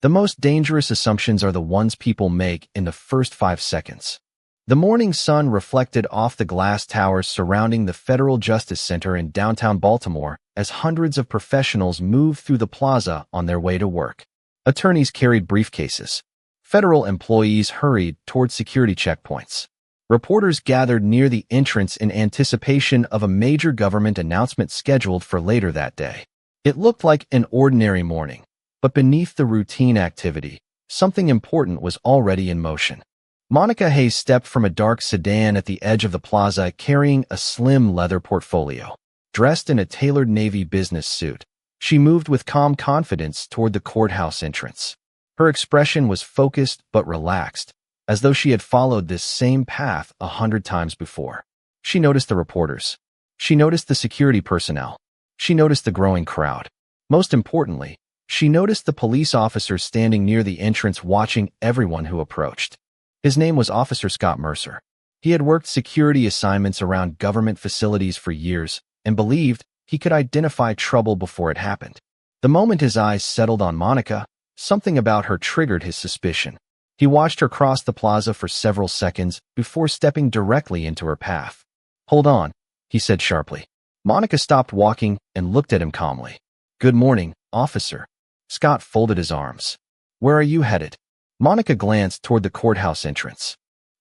The most dangerous assumptions are the ones people make in the first 5 seconds. The morning sun reflected off the glass towers surrounding the Federal Justice Center in downtown Baltimore as hundreds of professionals moved through the plaza on their way to work. Attorneys carried briefcases. Federal employees hurried toward security checkpoints. Reporters gathered near the entrance in anticipation of a major government announcement scheduled for later that day. It looked like an ordinary morning, but beneath the routine activity, something important was already in motion. Monica Hayes stepped from a dark sedan at the edge of the plaza carrying a slim leather portfolio. Dressed in a tailored navy business suit, she moved with calm confidence toward the courthouse entrance. Her expression was focused but relaxed, as though she had followed this same path 100 times before. She noticed the reporters. She noticed the security personnel. She noticed the growing crowd. Most importantly, she noticed the police officer standing near the entrance watching everyone who approached. His name was Officer Scott Mercer. He had worked security assignments around government facilities for years and believed he could identify trouble before it happened. The moment his eyes settled on Monica, something about her triggered his suspicion. He watched her cross the plaza for several seconds before stepping directly into her path. "Hold on," he said sharply. Monica stopped walking and looked at him calmly. "Good morning, officer." Scott folded his arms. "Where are you headed?" Monica glanced toward the courthouse entrance.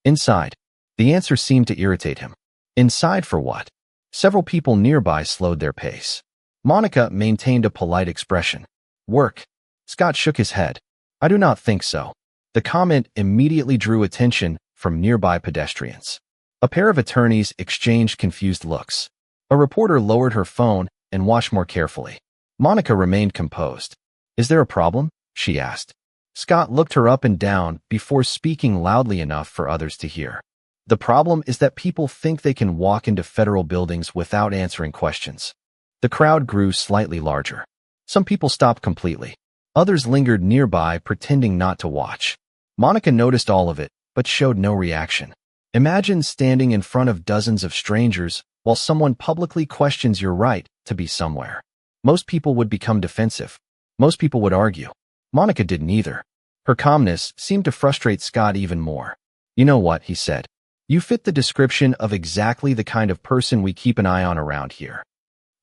"Inside." The answer seemed to irritate him. Inside for what? Several people nearby slowed their pace. Monica maintained a polite expression. "Work." Scott shook his head. "I do not think so." The comment immediately drew attention from nearby pedestrians. A pair of attorneys exchanged confused looks. A reporter lowered her phone and watched more carefully. Monica remained composed. "Is there a problem?" she asked. Scott looked her up and down before speaking loudly enough for others to hear. "The problem is that people think they can walk into federal buildings without answering questions." The crowd grew slightly larger. Some people stopped completely. Others lingered nearby, pretending not to watch. Monica noticed all of it, but showed no reaction. Imagine standing in front of dozens of strangers while someone publicly questions your right to be somewhere. Most people would become defensive. Most people would argue. Monica didn't either. Her calmness seemed to frustrate Scott even more. "You know what?" he said. "You fit the description of exactly the kind of person we keep an eye on around here."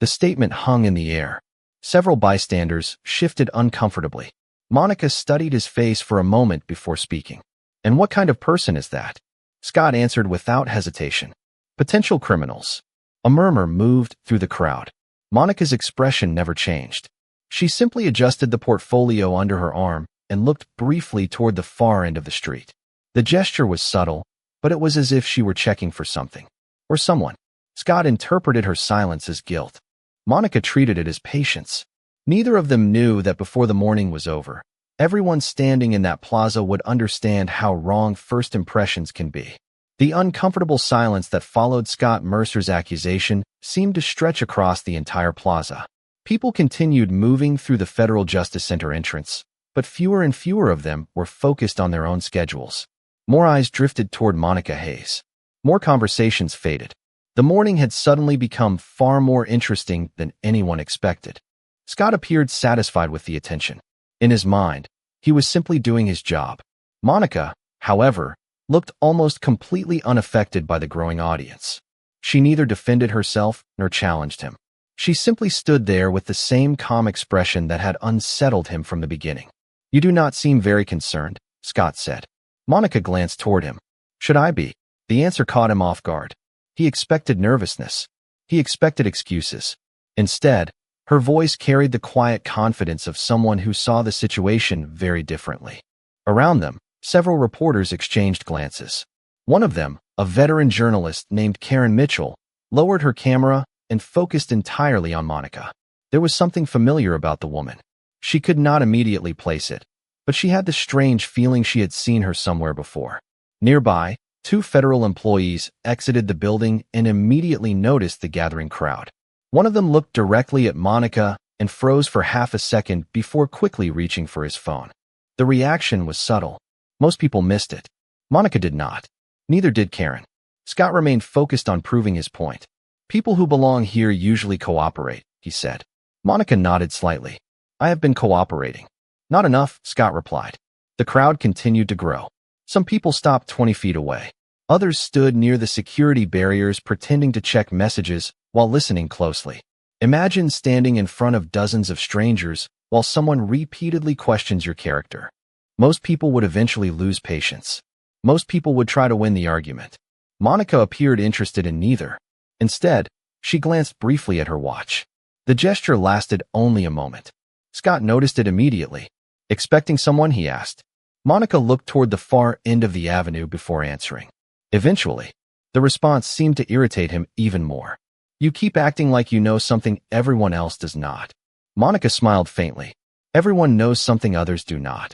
The statement hung in the air. Several bystanders shifted uncomfortably. Monica studied his face for a moment before speaking. "And what kind of person is that?" Scott answered without hesitation. "Potential criminals." A murmur moved through the crowd. Monica's expression never changed. She simply adjusted the portfolio under her arm and looked briefly toward the far end of the street. The gesture was subtle, but it was as if she were checking for something. Or someone. Scott interpreted her silence as guilt. Monica treated it as patience. Neither of them knew that before the morning was over, everyone standing in that plaza would understand how wrong first impressions can be. The uncomfortable silence that followed Scott Mercer's accusation seemed to stretch across the entire plaza. People continued moving through the Federal Justice Center entrance, but fewer and fewer of them were focused on their own schedules. More eyes drifted toward Monica Hayes. More conversations faded. The morning had suddenly become far more interesting than anyone expected. Scott appeared satisfied with the attention. In his mind, he was simply doing his job. Monica, however, looked almost completely unaffected by the growing audience. She neither defended herself nor challenged him. She simply stood there with the same calm expression that had unsettled him from the beginning. "You do not seem very concerned," Scott said. Monica glanced toward him. "Should I be?" The answer caught him off guard. He expected nervousness. He expected excuses. Instead, her voice carried the quiet confidence of someone who saw the situation very differently. Around them, several reporters exchanged glances. One of them, a veteran journalist named Karen Mitchell, lowered her camera and focused entirely on Monica. There was something familiar about the woman. She could not immediately place it, but she had the strange feeling she had seen her somewhere before. Nearby, two federal employees exited the building and immediately noticed the gathering crowd. One of them looked directly at Monica and froze for half a second before quickly reaching for his phone. The reaction was subtle. Most people missed it. Monica did not. Neither did Karen. Scott remained focused on proving his point. "People who belong here usually cooperate," he said. Monica nodded slightly. "I have been cooperating." Not enough, Scott replied. The crowd continued to grow. Some people stopped 20 feet away. Others stood near the security barriers pretending to check messages while listening closely. Imagine standing in front of dozens of strangers while someone repeatedly questions your character. Most people would eventually lose patience. Most people would try to win the argument. Monica appeared interested in neither. Instead, she glanced briefly at her watch. The gesture lasted only a moment. Scott noticed it immediately. Expecting someone, he asked. Monica looked toward the far end of the avenue before answering. Eventually, the response seemed to irritate him even more. You keep acting like you know something everyone else does not. Monica smiled faintly. Everyone knows something others do not.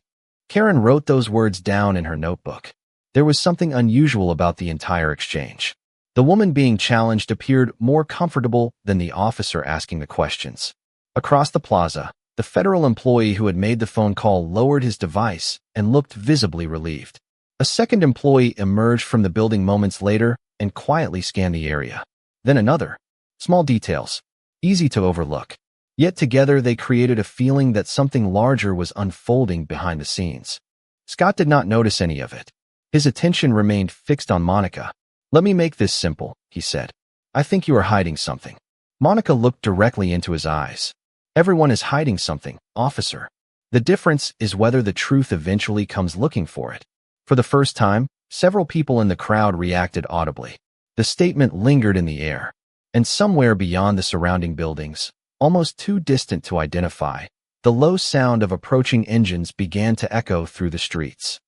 Karen wrote those words down in her notebook. There was something unusual about the entire exchange. The woman being challenged appeared more comfortable than the officer asking the questions. Across the plaza, the federal employee who had made the phone call lowered his device and looked visibly relieved. A second employee emerged from the building moments later and quietly scanned the area. Then another. Small details, easy to overlook. Yet together they created a feeling that something larger was unfolding behind the scenes. Scott did not notice any of it. His attention remained fixed on Monica. Let me make this simple, he said. I think you are hiding something. Monica looked directly into his eyes. Everyone is hiding something, officer. The difference is whether the truth eventually comes looking for it. For the first time, several people in the crowd reacted audibly. The statement lingered in the air. And somewhere beyond the surrounding buildings, almost too distant to identify, the low sound of approaching engines began to echo through the streets.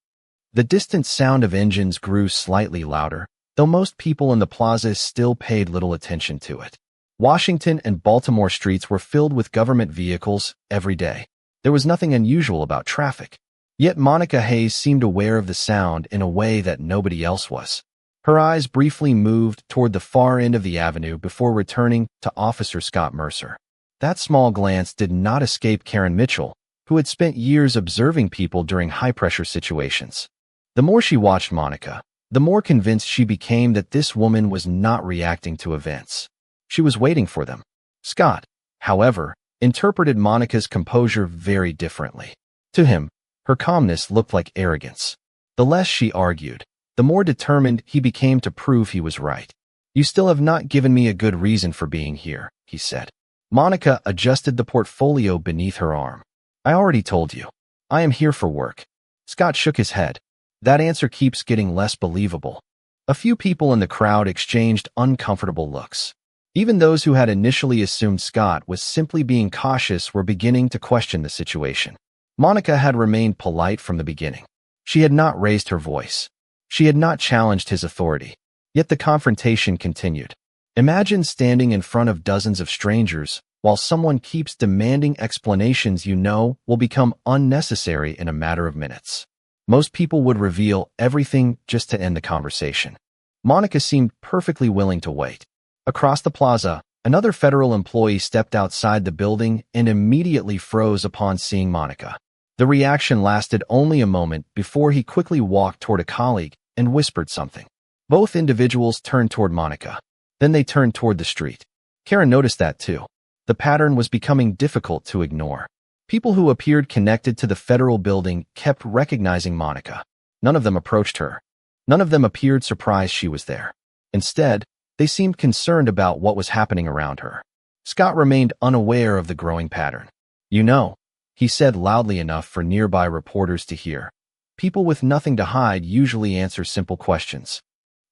The distant sound of engines grew slightly louder, though most people in the plaza still paid little attention to it. Washington and Baltimore streets were filled with government vehicles every day. There was nothing unusual about traffic. Yet Monica Hayes seemed aware of the sound in a way that nobody else was. Her eyes briefly moved toward the far end of the avenue before returning to Officer Scott Mercer. That small glance did not escape Karen Mitchell, who had spent years observing people during high-pressure situations. The more she watched Monica, the more convinced she became that this woman was not reacting to events. She was waiting for them. Scott, however, interpreted Monica's composure very differently. To him, her calmness looked like arrogance. The less she argued, the more determined he became to prove he was right. You still have not given me a good reason for being here, he said. Monica adjusted the portfolio beneath her arm. I already told you. I am here for work. Scott shook his head. That answer keeps getting less believable. A few people in the crowd exchanged uncomfortable looks. Even those who had initially assumed Scott was simply being cautious were beginning to question the situation. Monica had remained polite from the beginning. She had not raised her voice. She had not challenged his authority. Yet the confrontation continued. Imagine standing in front of dozens of strangers while someone keeps demanding explanations you know will become unnecessary in a matter of minutes. Most people would reveal everything just to end the conversation. Monica seemed perfectly willing to wait. Across the plaza, another federal employee stepped outside the building and immediately froze upon seeing Monica. The reaction lasted only a moment before he quickly walked toward a colleague and whispered something. Both individuals turned toward Monica. Then they turned toward the street. Karen noticed that too. The pattern was becoming difficult to ignore. People who appeared connected to the federal building kept recognizing Monica. None of them approached her. None of them appeared surprised she was there. Instead, they seemed concerned about what was happening around her. Scott remained unaware of the growing pattern. You know, he said loudly enough for nearby reporters to hear. People with nothing to hide usually answer simple questions.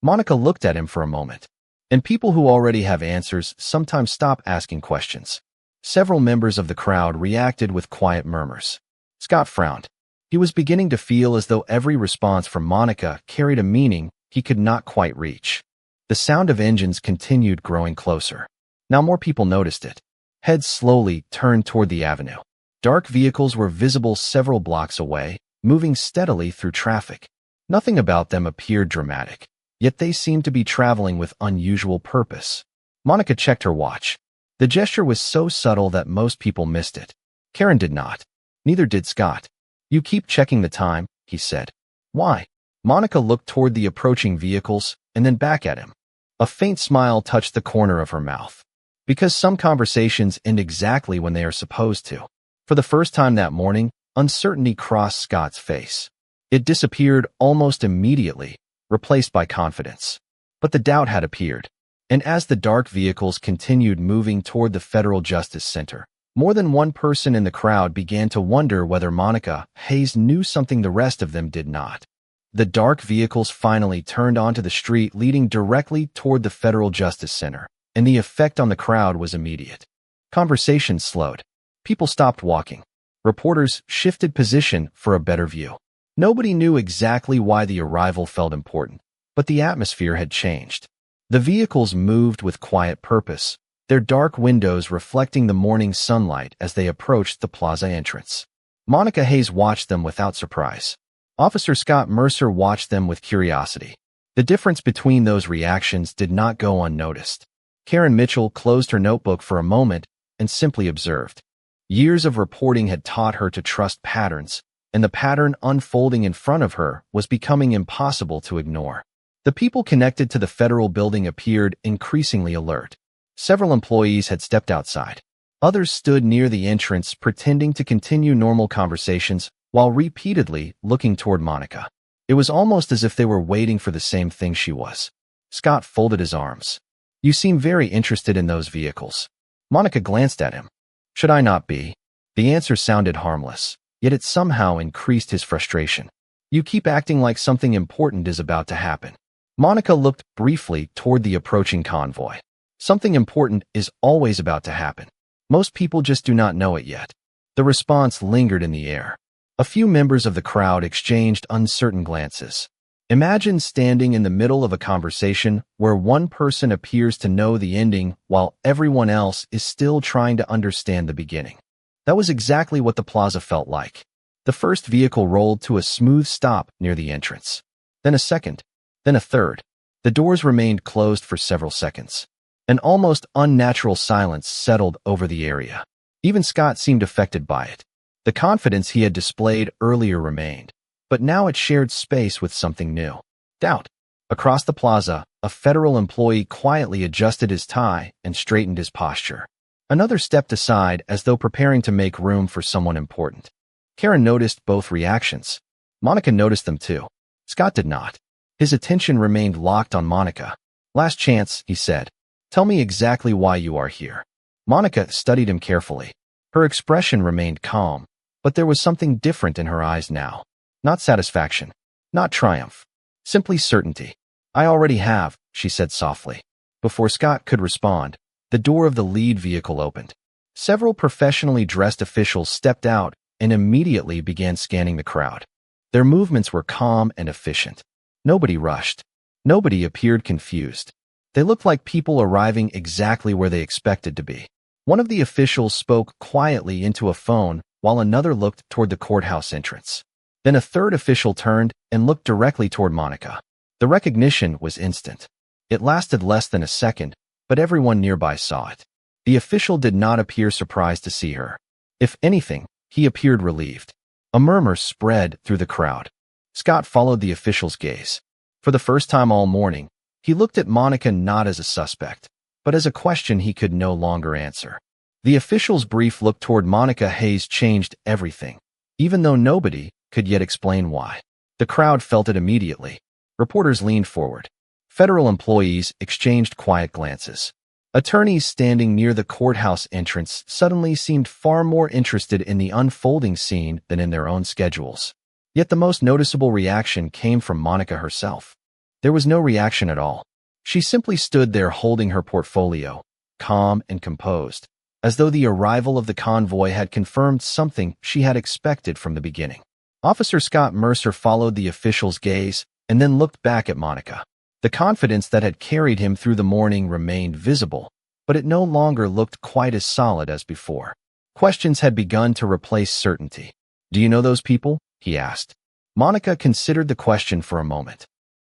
Monica looked at him for a moment. And people who already have answers sometimes stop asking questions. Several members of the crowd reacted with quiet murmurs. Scott frowned. He was beginning to feel as though every response from Monica carried a meaning he could not quite reach. The sound of engines continued growing closer. Now more people noticed it. Heads slowly turned toward the avenue. Dark vehicles were visible several blocks away, moving steadily through traffic. Nothing about them appeared dramatic, yet they seemed to be traveling with unusual purpose. Monica checked her watch. The gesture was so subtle that most people missed it. Karen did not. Neither did Scott. You keep checking the time, he said. Why? Monica looked toward the approaching vehicles and then back at him. A faint smile touched the corner of her mouth. Because some conversations end exactly when they are supposed to. For the first time that morning, Uncertainty crossed Scott's face. It disappeared almost immediately, replaced by confidence. But the doubt had appeared. And as the dark vehicles continued moving toward the Federal Justice Center, more than one person in the crowd began to wonder whether Monica Hayes knew something the rest of them did not. The dark vehicles finally turned onto the street leading directly toward the Federal Justice Center, and the effect on the crowd was immediate. Conversation slowed. People stopped walking. Reporters shifted position for a better view. Nobody knew exactly why the arrival felt important, but the atmosphere had changed. The vehicles moved with quiet purpose, their dark windows reflecting the morning sunlight as they approached the plaza entrance. Monica Hayes watched them without surprise. Officer Scott Mercer watched them with curiosity. The difference between those reactions did not go unnoticed. Karen Mitchell closed her notebook for a moment and simply observed. Years of reporting had taught her to trust patterns, and the pattern unfolding in front of her was becoming impossible to ignore. The people connected to the federal building appeared increasingly alert. Several employees had stepped outside. Others stood near the entrance pretending to continue normal conversations while repeatedly looking toward Monica. It was almost as if they were waiting for the same thing she was. Scott folded his arms. "You seem very interested in those vehicles." Monica glanced at him. "Should I not be?" The answer sounded harmless, yet it somehow increased his frustration. "You keep acting like something important is about to happen." Monica looked briefly toward the approaching convoy. Something important is always about to happen. Most people just do not know it yet. The response lingered in the air. A few members of the crowd exchanged uncertain glances. Imagine standing in the middle of a conversation where one person appears to know the ending while everyone else is still trying to understand the beginning. That was exactly what the plaza felt like. The first vehicle rolled to a smooth stop near the entrance. Then a second. Then a third. The doors remained closed for several seconds. An almost unnatural silence settled over the area. Even Scott seemed affected by it. The confidence he had displayed earlier remained, but now it shared space with something new. Doubt. Across the plaza, a federal employee quietly adjusted his tie and straightened his posture. Another stepped aside as though preparing to make room for someone important. Karen noticed both reactions. Monica noticed them too. Scott did not. His attention remained locked on Monica. "Last chance," he said. "Tell me exactly why you are here." Monica studied him carefully. Her expression remained calm, but there was something different in her eyes now. Not satisfaction. Not triumph. Simply certainty. "I already have," she said softly. Before Scott could respond, the door of the lead vehicle opened. Several professionally dressed officials stepped out and immediately began scanning the crowd. Their movements were calm and efficient. Nobody rushed. Nobody appeared confused. They looked like people arriving exactly where they expected to be. One of the officials spoke quietly into a phone while another looked toward the courthouse entrance. Then a third official turned and looked directly toward Monica. The recognition was instant. It lasted less than a second, but everyone nearby saw it. The official did not appear surprised to see her. If anything, he appeared relieved. A murmur spread through the crowd. Scott followed the official's gaze. For the first time all morning, he looked at Monica not as a suspect, but as a question he could no longer answer. The official's brief look toward Monica Hayes changed everything, even though nobody could yet explain why. The crowd felt it immediately. Reporters leaned forward. Federal employees exchanged quiet glances. Attorneys standing near the courthouse entrance suddenly seemed far more interested in the unfolding scene than in their own schedules. Yet the most noticeable reaction came from Monica herself. There was no reaction at all. She simply stood there holding her portfolio, calm and composed, as though the arrival of the convoy had confirmed something she had expected from the beginning. Officer Scott Mercer followed the official's gaze and then looked back at Monica. The confidence that had carried him through the morning remained visible, but it no longer looked quite as solid as before. Questions had begun to replace certainty. "Do you know those people?" he asked. Monica considered the question for a moment.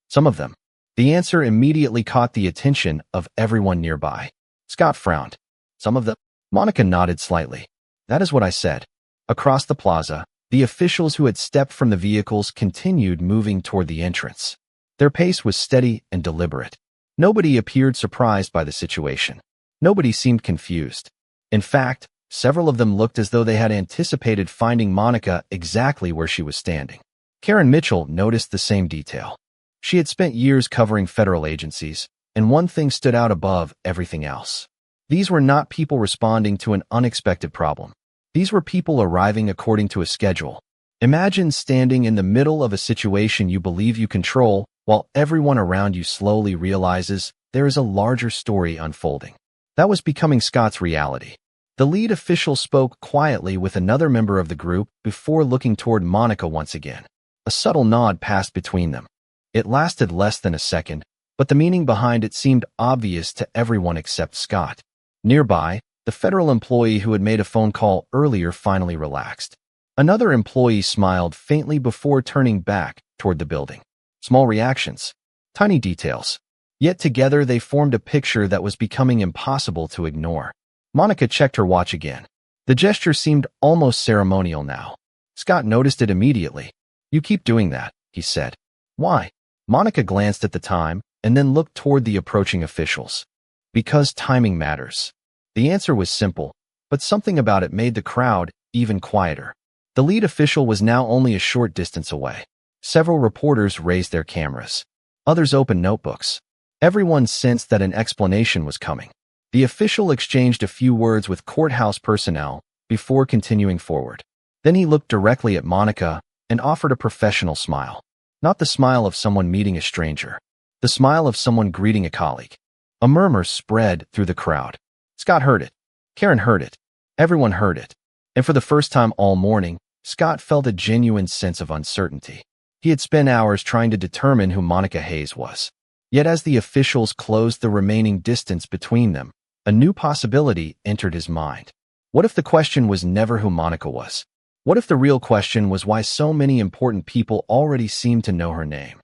"Some of them." The answer immediately caught the attention of everyone nearby. Scott frowned. "Some of them?" Monica nodded slightly. "That is what I said." Across the plaza, the officials who had stepped from the vehicles continued moving toward the entrance. Their pace was steady and deliberate. Nobody appeared surprised by the situation. Nobody seemed confused. In fact, Several of them looked as though they had anticipated finding Monica exactly where she was standing. Karen Mitchell noticed the same detail. She had spent years covering federal agencies, and one thing stood out above everything else. These were not people responding to an unexpected problem. These were people arriving according to a schedule. Imagine standing in the middle of a situation you believe you control, while everyone around you slowly realizes there is a larger story unfolding. That was becoming Scott's reality. The lead official spoke quietly with another member of the group before looking toward Monica once again. A subtle nod passed between them. It lasted less than a second, but the meaning behind it seemed obvious to everyone except Scott. Nearby, the federal employee who had made a phone call earlier finally relaxed. Another employee smiled faintly before turning back toward the building. Small reactions, tiny details. Yet together they formed a picture that was becoming impossible to ignore. Monica checked her watch again. The gesture seemed almost ceremonial now. Scott noticed it immediately. "You keep doing that," he said. "Why?" Monica glanced at the time and then looked toward the approaching officials. "Because timing matters." The answer was simple, but something about it made the crowd even quieter. The lead official was now only a short distance away. Several reporters raised their cameras. Others opened notebooks. Everyone sensed that an explanation was coming. The official exchanged a few words with courthouse personnel before continuing forward. Then he looked directly at Monica and offered a professional smile. Not the smile of someone meeting a stranger. The smile of someone greeting a colleague. A murmur spread through the crowd. Scott heard it. Karen heard it. Everyone heard it. And for the first time all morning, Scott felt a genuine sense of uncertainty. He had spent hours trying to determine who Monica Hayes was. Yet as the officials closed the remaining distance between them, a new possibility entered his mind. What if the question was never who Monica was? What if the real question was why so many important people already seemed to know her name?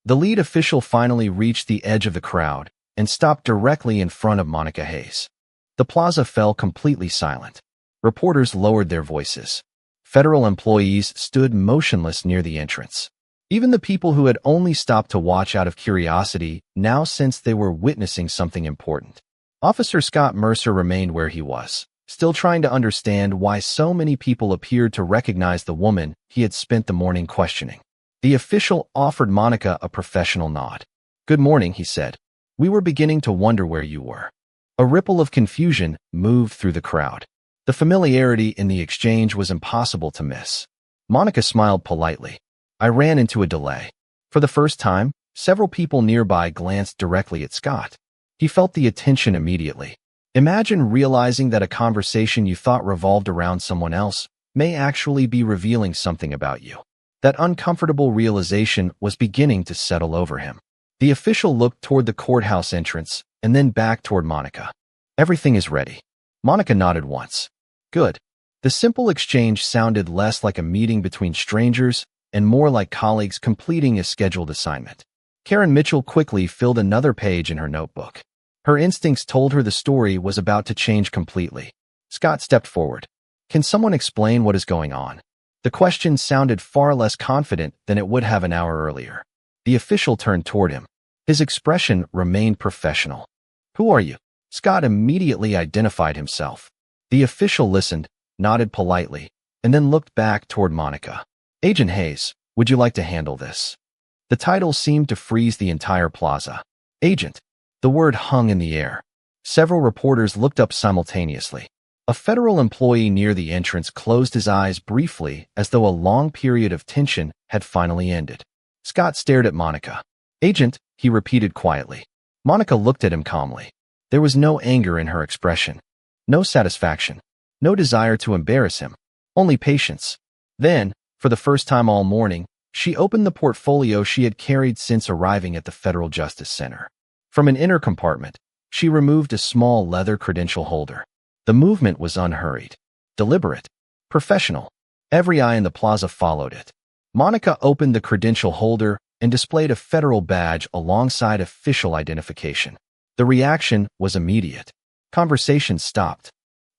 The lead official finally reached the edge of the crowd and stopped directly in front of Monica Hayes. The plaza fell completely silent. Reporters lowered their voices. Federal employees stood motionless near the entrance. Even the people who had only stopped to watch out of curiosity now sensed they were witnessing something important. Officer Scott Mercer remained where he was, still trying to understand why so many people appeared to recognize the woman he had spent the morning questioning. The official offered Monica a professional nod. "Good morning," he said. "We were beginning to wonder where you were." A ripple of confusion moved through the crowd. The familiarity in the exchange was impossible to miss. Monica smiled politely. "I ran into a delay." For the first time, several people nearby glanced directly at Scott. He felt the attention immediately. Imagine realizing that a conversation you thought revolved around someone else may actually be revealing something about you. That uncomfortable realization was beginning to settle over him. The official looked toward the courthouse entrance and then back toward Monica. "Everything is ready." Monica nodded once. "Good." The simple exchange sounded less like a meeting between strangers and more like colleagues completing a scheduled assignment. Karen Mitchell quickly filled another page in her notebook. Her instincts told her the story was about to change completely. Scott stepped forward. "Can someone explain what is going on?" The question sounded far less confident than it would have an hour earlier. The official turned toward him. His expression remained professional. "Who are you?" Scott immediately identified himself. The official listened, nodded politely, and then looked back toward Monica. "Agent Hayes, would you like to handle this?" The title seemed to freeze the entire plaza. Agent. The word hung in the air. Several reporters looked up simultaneously. A federal employee near the entrance closed his eyes briefly as though a long period of tension had finally ended. Scott stared at Monica. "Agent," he repeated quietly. Monica looked at him calmly. There was no anger in her expression. No satisfaction. No desire to embarrass him. Only patience. Then, for the first time all morning, she opened the portfolio she had carried since arriving at the Federal Justice Center. From an inner compartment, she removed a small leather credential holder. The movement was unhurried, deliberate, professional. Every eye in the plaza followed it. Monica opened the credential holder and displayed a federal badge alongside official identification. The reaction was immediate. Conversation stopped.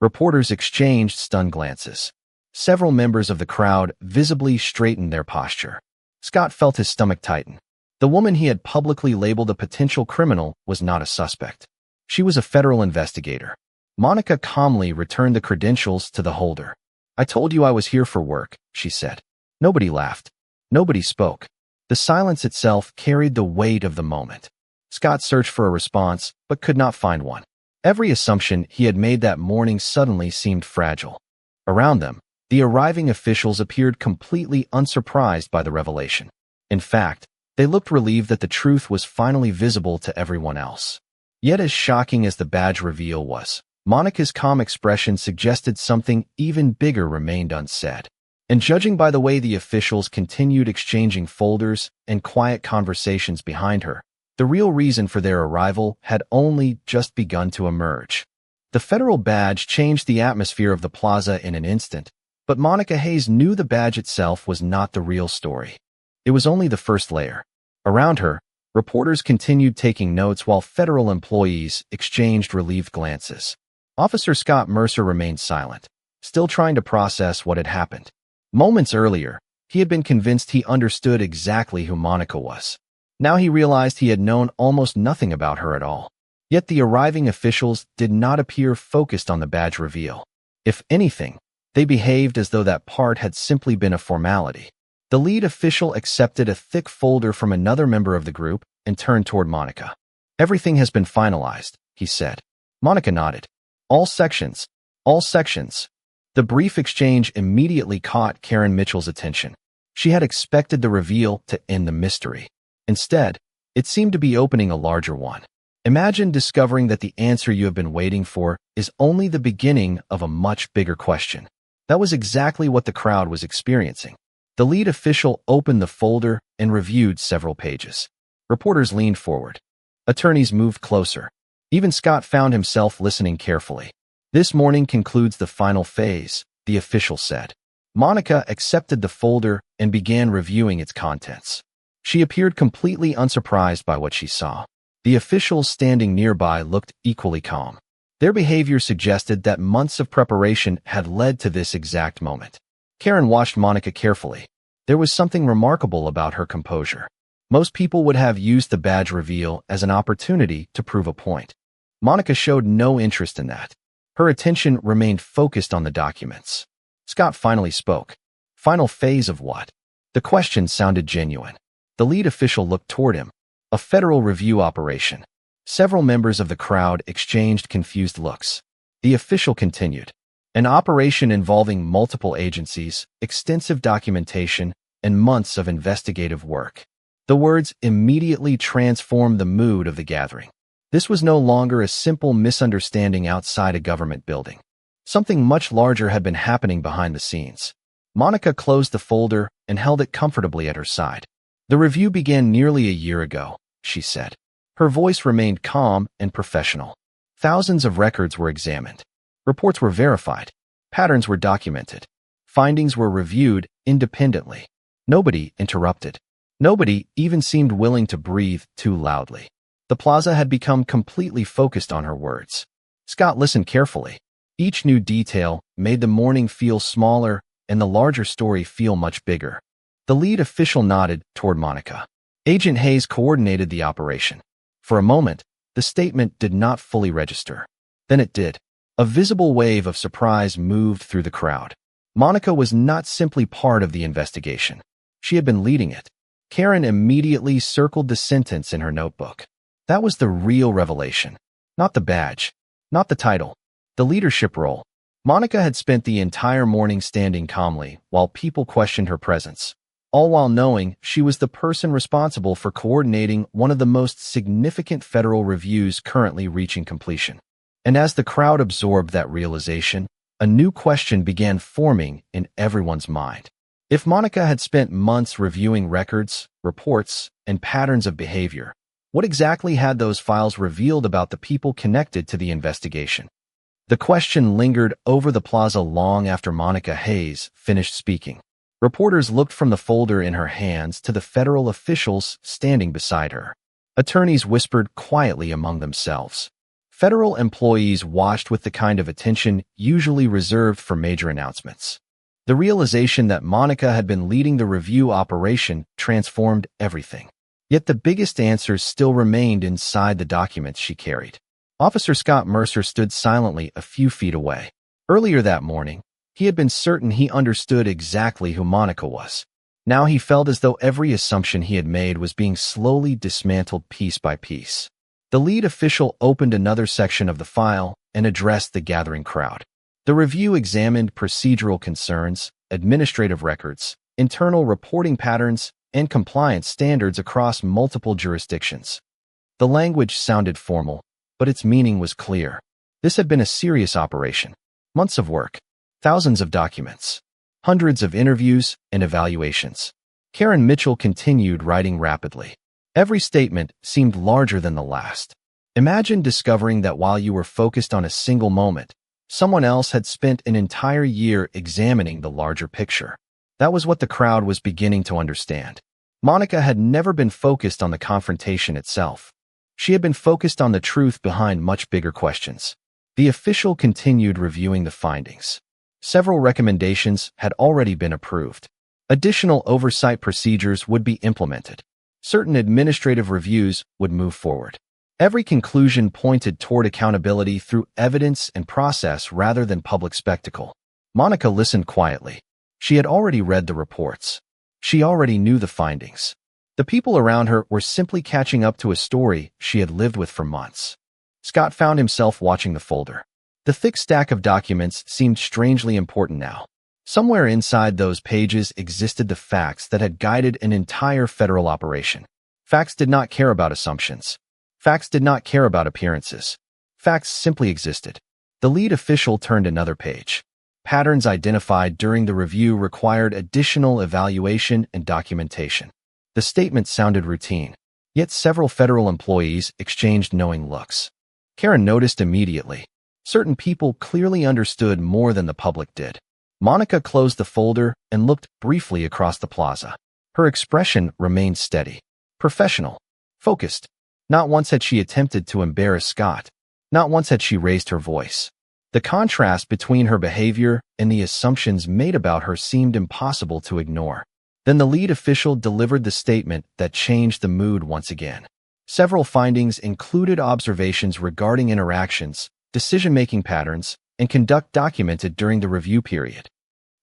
Reporters exchanged stunned glances. Several members of the crowd visibly straightened their posture. Scott felt his stomach tighten. The woman he had publicly labeled a potential criminal was not a suspect. She was a federal investigator. Monica calmly returned the credentials to the holder. "I told you I was here for work," she said. Nobody laughed. Nobody spoke. The silence itself carried the weight of the moment. Scott searched for a response, but could not find one. Every assumption he had made that morning suddenly seemed fragile. Around them, the arriving officials appeared completely unsurprised by the revelation. In fact, they looked relieved that the truth was finally visible to everyone else. Yet as shocking as the badge reveal was, Monica's calm expression suggested something even bigger remained unsaid. And judging by the way the officials continued exchanging folders and quiet conversations behind her, the real reason for their arrival had only just begun to emerge. The federal badge changed the atmosphere of the plaza in an instant, but Monica Hayes knew the badge itself was not the real story. It was only the first layer. Around her, reporters continued taking notes while federal employees exchanged relieved glances. Officer Scott Mercer remained silent, still trying to process what had happened. Moments earlier, he had been convinced he understood exactly who Monica was. Now he realized he had known almost nothing about her at all. Yet the arriving officials did not appear focused on the badge reveal. If anything, they behaved as though that part had simply been a formality. The lead official accepted a thick folder from another member of the group and turned toward Monica. "Everything has been finalized," he said. Monica nodded. All sections. All sections." The brief exchange immediately caught Karen Mitchell's attention. She had expected the reveal to end the mystery. Instead, it seemed to be opening a larger one. Imagine discovering that the answer you have been waiting for is only the beginning of a much bigger question. That was exactly what the crowd was experiencing. The lead official opened the folder and reviewed several pages. Reporters leaned forward. Attorneys moved closer. Even Scott found himself listening carefully. "This morning concludes the final phase," the official said. Monica accepted the folder and began reviewing its contents. She appeared completely unsurprised by what she saw. The officials standing nearby looked equally calm. Their behavior suggested that months of preparation had led to this exact moment. Karen watched Monica carefully. There was something remarkable about her composure. Most people would have used the badge reveal as an opportunity to prove a point. Monica showed no interest in that. Her attention remained focused on the documents. Scott finally spoke. Final phase of what? The question sounded genuine. The lead official looked toward him. A federal review operation. Several members of the crowd exchanged confused looks. The official continued. An operation involving multiple agencies, extensive documentation, and months of investigative work. The words immediately transformed the mood of the gathering. This was no longer a simple misunderstanding outside a government building. Something much larger had been happening behind the scenes. Monica closed the folder and held it comfortably at her side. "The review began nearly a year ago," she said. Her voice remained calm and professional. Thousands of records were examined. Reports were verified. Patterns were documented. Findings were reviewed independently. Nobody interrupted. Nobody even seemed willing to breathe too loudly. The plaza had become completely focused on her words. Scott listened carefully. Each new detail made the morning feel smaller and the larger story feel much bigger. The lead official nodded toward Monica. Agent Hayes coordinated the operation. For a moment, the statement did not fully register. Then it did. A visible wave of surprise moved through the crowd. Monica was not simply part of the investigation. She had been leading it. Karen immediately circled the sentence in her notebook. That was the real revelation. Not the badge. Not the title. The leadership role. Monica had spent the entire morning standing calmly while people questioned her presence, all while knowing she was the person responsible for coordinating one of the most significant federal reviews currently reaching completion. And as the crowd absorbed that realization, a new question began forming in everyone's mind. If Monica had spent months reviewing records, reports, and patterns of behavior, what exactly had those files revealed about the people connected to the investigation? The question lingered over the plaza long after Monica Hayes finished speaking. Reporters looked from the folder in her hands to the federal officials standing beside her. Attorneys whispered quietly among themselves. Federal employees watched with the kind of attention usually reserved for major announcements. The realization that Monica had been leading the review operation transformed everything. Yet the biggest answers still remained inside the documents she carried. Officer Scott Mercer stood silently a few feet away. Earlier that morning, he had been certain he understood exactly who Monica was. Now he felt as though every assumption he had made was being slowly dismantled piece by piece. The lead official opened another section of the file and addressed the gathering crowd. The review examined procedural concerns, administrative records, internal reporting patterns, and compliance standards across multiple jurisdictions. The language sounded formal, but its meaning was clear. This had been a serious operation. Months of work, thousands of documents, hundreds of interviews and evaluations. Karen Mitchell continued writing rapidly. Every statement seemed larger than the last. Imagine discovering that while you were focused on a single moment, someone else had spent an entire year examining the larger picture. That was what the crowd was beginning to understand. Monica had never been focused on the confrontation itself. She had been focused on the truth behind much bigger questions. The official continued reviewing the findings. Several recommendations had already been approved. Additional oversight procedures would be implemented. Certain administrative reviews would move forward. Every conclusion pointed toward accountability through evidence and process rather than public spectacle. Monica listened quietly. She had already read the reports. She already knew the findings. The people around her were simply catching up to a story she had lived with for months. Scott found himself watching the folder. The thick stack of documents seemed strangely important now. Somewhere inside those pages existed the facts that had guided an entire federal operation. Facts did not care about assumptions. Facts did not care about appearances. Facts simply existed. The lead official turned another page. Patterns identified during the review required additional evaluation and documentation. The statement sounded routine, yet several federal employees exchanged knowing looks. Karen noticed immediately. Certain people clearly understood more than the public did. Monica closed the folder and looked briefly across the plaza. Her expression remained steady, professional, focused. Not once had she attempted to embarrass Scott. Not once had she raised her voice. The contrast between her behavior and the assumptions made about her seemed impossible to ignore. Then the lead official delivered the statement that changed the mood once again. Several findings included observations regarding interactions, decision-making patterns, and conduct documented during the review period.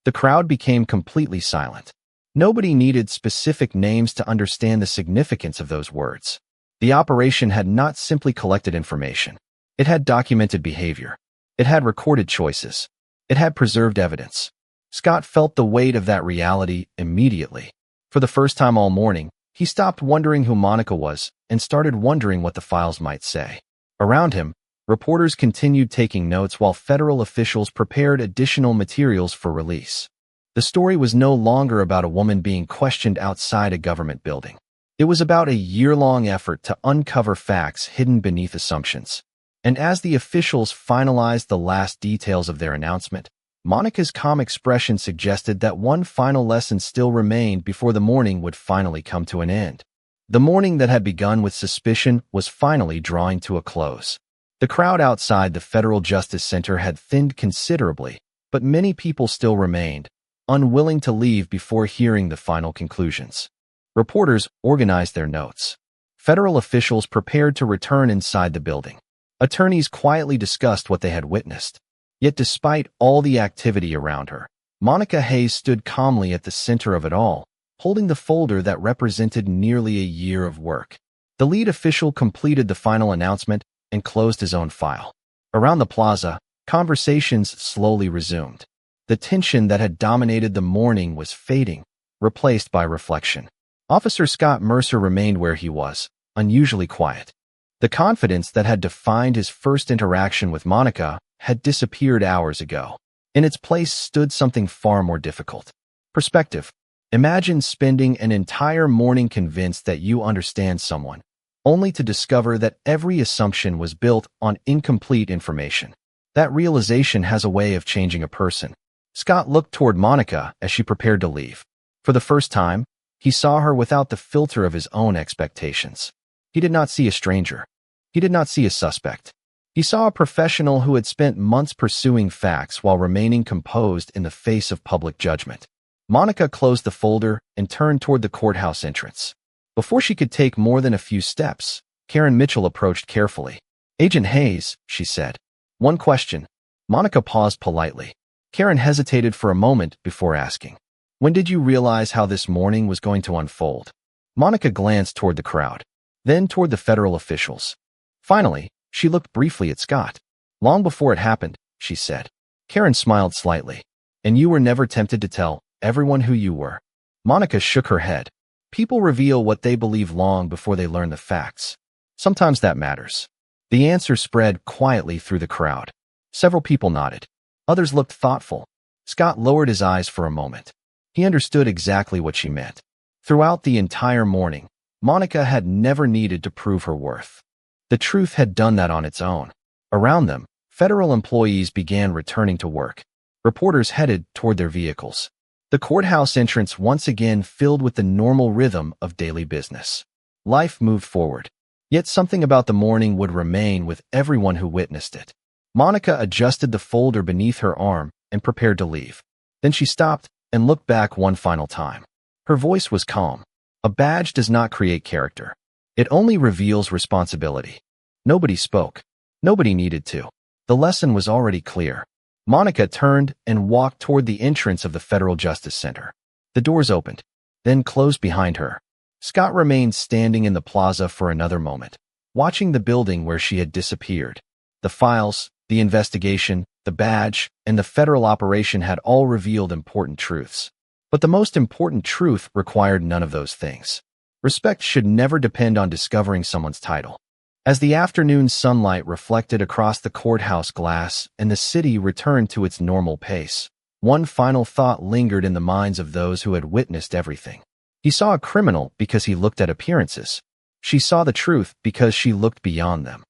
The crowd became completely silent. Nobody needed specific names to understand the significance of those words. The operation had not simply collected information. It had documented behavior. It had recorded choices. It had preserved evidence. Scott felt the weight of that reality immediately. For the first time all morning, he stopped wondering who Monica was and started wondering what the files might say. Around him, reporters continued taking notes while federal officials prepared additional materials for release. The story was no longer about a woman being questioned outside a government building. It was about a year-long effort to uncover facts hidden beneath assumptions. And as the officials finalized the last details of their announcement, Monica's calm expression suggested that one final lesson still remained before the morning would finally come to an end. The morning that had begun with suspicion was finally drawing to a close. The crowd outside the Federal Justice Center had thinned considerably, but many people still remained, unwilling to leave before hearing the final conclusions. Reporters organized their notes. Federal officials prepared to return inside the building. Attorneys quietly discussed what they had witnessed. Yet despite all the activity around her, Monica Hayes stood calmly at the center of it all, holding the folder that represented nearly a year of work. The lead official completed the final announcement and closed his own file. Around the plaza, conversations slowly resumed. The tension that had dominated the morning was fading, replaced by reflection. Officer Scott Mercer remained where he was, unusually quiet. The confidence that had defined his first interaction with Monica had disappeared hours ago. In its place stood something far more difficult. Perspective. Imagine spending an entire morning convinced that you understand someone, only to discover that every assumption was built on incomplete information. That realization has a way of changing a person. Scott looked toward Monica as she prepared to leave. For the first time, he saw her without the filter of his own expectations. He did not see a stranger. He did not see a suspect. He saw a professional who had spent months pursuing facts while remaining composed in the face of public judgment. Monica closed the folder and turned toward the courthouse entrance. Before she could take more than a few steps, Karen Mitchell approached carefully. Agent Hayes, she said. One question. Monica paused politely. Karen hesitated for a moment before asking. When did you realize how this morning was going to unfold? Monica glanced toward the crowd, then toward the federal officials. Finally, she looked briefly at Scott. Long before it happened, she said. Karen smiled slightly. And you were never tempted to tell everyone who you were? Monica shook her head. People reveal what they believe long before they learn the facts. Sometimes that matters. The answer spread quietly through the crowd. Several people nodded. Others looked thoughtful. Scott lowered his eyes for a moment. He understood exactly what she meant. Throughout the entire morning, Monica had never needed to prove her worth. The truth had done that on its own. Around them, federal employees began returning to work. Reporters headed toward their vehicles. The courthouse entrance once again filled with the normal rhythm of daily business. Life moved forward. Yet something about the morning would remain with everyone who witnessed it. Monica adjusted the folder beneath her arm and prepared to leave. Then she stopped and looked back one final time. Her voice was calm. A badge does not create character. It only reveals responsibility. Nobody spoke. Nobody needed to. The lesson was already clear. Monica turned and walked toward the entrance of the Federal Justice Center. The doors opened, then closed behind her. Scott remained standing in the plaza for another moment, watching the building where she had disappeared. The files, the investigation, the badge, and the federal operation had all revealed important truths. But the most important truth required none of those things. Respect should never depend on discovering someone's title. As the afternoon sunlight reflected across the courthouse glass and the city returned to its normal pace, one final thought lingered in the minds of those who had witnessed everything. He saw a criminal because he looked at appearances. She saw the truth because she looked beyond them.